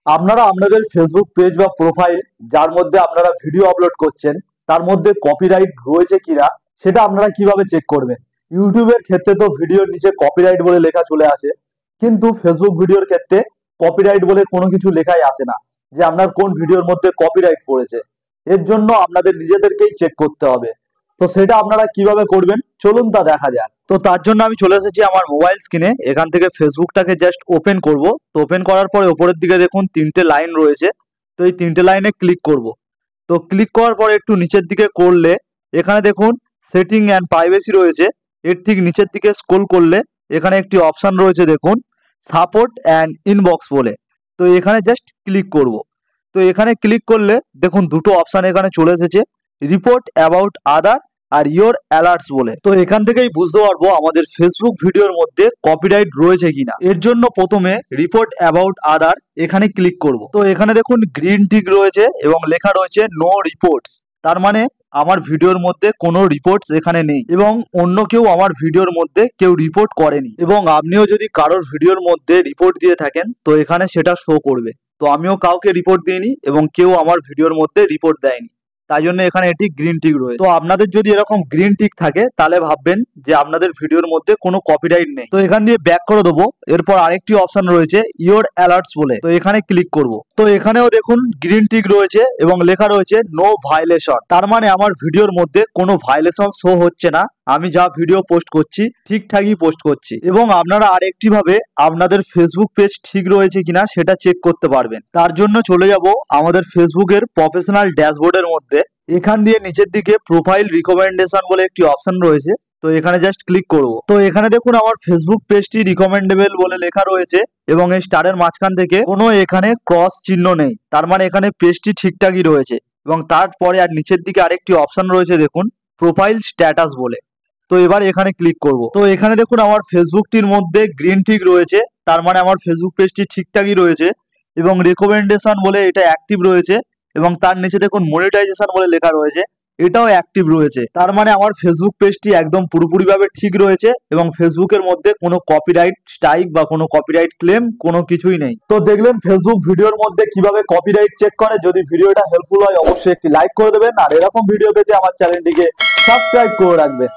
আপনারা আপনাদের Facebook page বা প্রোফাইল যার মধ্যে আপনারা ভিডিও আপলোড করছেন তার মধ্যে কপিরাইট রয়েছে কিনা সেটা আপনারা কিভাবে চেক করবেন। ইউটিউবের ক্ষেত্রে তো ভিডিওর নিচে কপিরাইট বলে লেখা চলে আসে, কিন্তু ফেসবুক ভিডিওর ক্ষেত্রে কপিরাইট বলে কোনো কিছু লেখাই আসে না যে আপনার কোন ভিডিওর মধ্যে কপিরাইট পড়েছে। এর জন্য আপনাদের নিজেদেরকেই চেক করতে হবে। তো সেটা আপনারা কিভাবে করবেন চলুন তা দেখা যাক। তো তার জন্য আমি চলে এসেছি আমার মোবাইল স্ক্রিনে। এখান থেকে ফেসবুকটাকে জাস্ট ওপেন করব। তো ওপেন করার পরে উপরের দিকে দেখুন তিনটে লাইন রয়েছে। তো এই তিনটে লাইনে ক্লিক করব। তো ক্লিক করার পরে একটু নিচের দিকে করলে এখানে দেখুন সেটিং অ্যান্ড প্রাইভেসি রয়েছে। এর ঠিক নিচের দিকে স্ক্রল করলে এখানে একটি অপশন রয়েছে দেখুন সাপোর্ট অ্যান্ড ইনবক্স বলে। তো এখানে জাস্ট ক্লিক করব। তো এখানে ক্লিক করলে দেখুন দুটো অপশন এখানে চলে এসেছে, রিপোর্ট অ্যাবাউট আদার আর ইয়োর অ্যালার্টস বলে। তো এখান থেকেই বুঝতে পারবো আমাদের ফেসবুক ভিডিওর মধ্যে কপিরাইট রয়েছে কিনা। এর জন্য প্রথমে রিপোর্ট অ্যাবাউট আদার এখানে ক্লিক করব। তো এখানে দেখুন গ্রিন টিক রয়েছে এবং লেখা রয়েছে নো রিপোর্টস। তার মানে আমার ভিডিওর মধ্যে কোনো রিপোর্টস এখানে নেই এবং অন্য কেউ আমার ভিডিওর মধ্যে কেউ রিপোর্ট করেনি। এবং আপনিও যদি কারোর ভিডিওর মধ্যে রিপোর্ট দিয়ে থাকেন তো এখানে সেটা শো করবে। তো আমিও কাউকে রিপোর্ট দিইনি এবং কেউ আমার ভিডিওর মধ্যে রিপোর্ট দেয়নি, তাই জন্য এখানে এটি গ্রিন টিক রয়েছে। তো আপনাদের যদি এরকম গ্রিন টিক থাকে তাহলে ভাববেন যে আপনাদের ভিডিওর মধ্যে কোনো কপিরাইট নেই। তো এখান দিয়ে ব্যাক করে দেবো। এরপর আরেকটি অপশন রয়েছে ইয়োর অ্যালার্টস বলে। তো এখানে ক্লিক করব। তো এখানেও দেখুন গ্রিন টিক রয়েছে এবং লেখা রয়েছে নো ভাইলেশন। তার মানে আমার ভিডিওর মধ্যে কোনো ভাইলেশন শো হচ্ছে না। আমি যা ভিডিও পোস্ট করছি ঠিকঠাকই পোস্ট করছি। এবং আপনারা আরেকটি ভাবে আপনাদের ফেসবুক পেজ ঠিক রয়েছে কিনা সেটা চেক করতে পারবেন। তার জন্য চলে যাব আমাদের ফেসবুকের প্রফেশনাল ড্যাশবোর্ডের মধ্যে। এখান দিয়ে নিচের দিকে প্রোফাইল রিকমেন্ডেশন বলে একটি অপশন রয়েছে। তো এখানে জাস্ট ক্লিক করব। তো এখানে দেখুন আমার ফেসবুক পেজটি রিকমেন্ডেবল বলে লেখা রয়েছে এবং এই স্টারের মাঝখান থেকে কোনো এখানে ক্রস চিহ্ন নেই। তার মানে এখানে পেজটি ঠিকঠাকই রয়েছে। এবং তারপরে আর নিচের দিকে আরেকটি অপশন রয়েছে দেখুন প্রোফাইল স্ট্যাটাস বলে। তো এবার এখানে ক্লিক করব। তো এখানে দেখুন আমার ফেসবুকটির মধ্যে গ্রিন টিক রয়েছে, তার মানে আমার ফেসবুক পেজটি ঠিকঠাকই রয়েছে। এবং রেকমেন্ডেশন বলে এটা অ্যাক্টিভ রয়েছে এবং তার নিচে দেখুন মনিটাইজেশন বলে লেখা রয়েছে, এটাও অ্যাক্টিভ রয়েছে। তার মানে আমার ফেসবুক পেজটি একদম পুরোপুরিভাবে ঠিক রয়েছে এবং ফেসবুকের মধ্যে কোনো কপিরাইট স্ট্রাইক বা কোনো কপিরাইট ক্লেম কোনো কিছুই নেই। তো দেখলেন ফেসবুক ভিডিওর মধ্যে কিভাবে কপিরাইট চেক করে। যদি ভিডিওটা হেল্পফুল হয় অবশ্যই একটি লাইক করে দেবেন আর এরকম ভিডিও পেতে আমার চ্যানেলটিকে সাবস্ক্রাইব করে রাখবেন।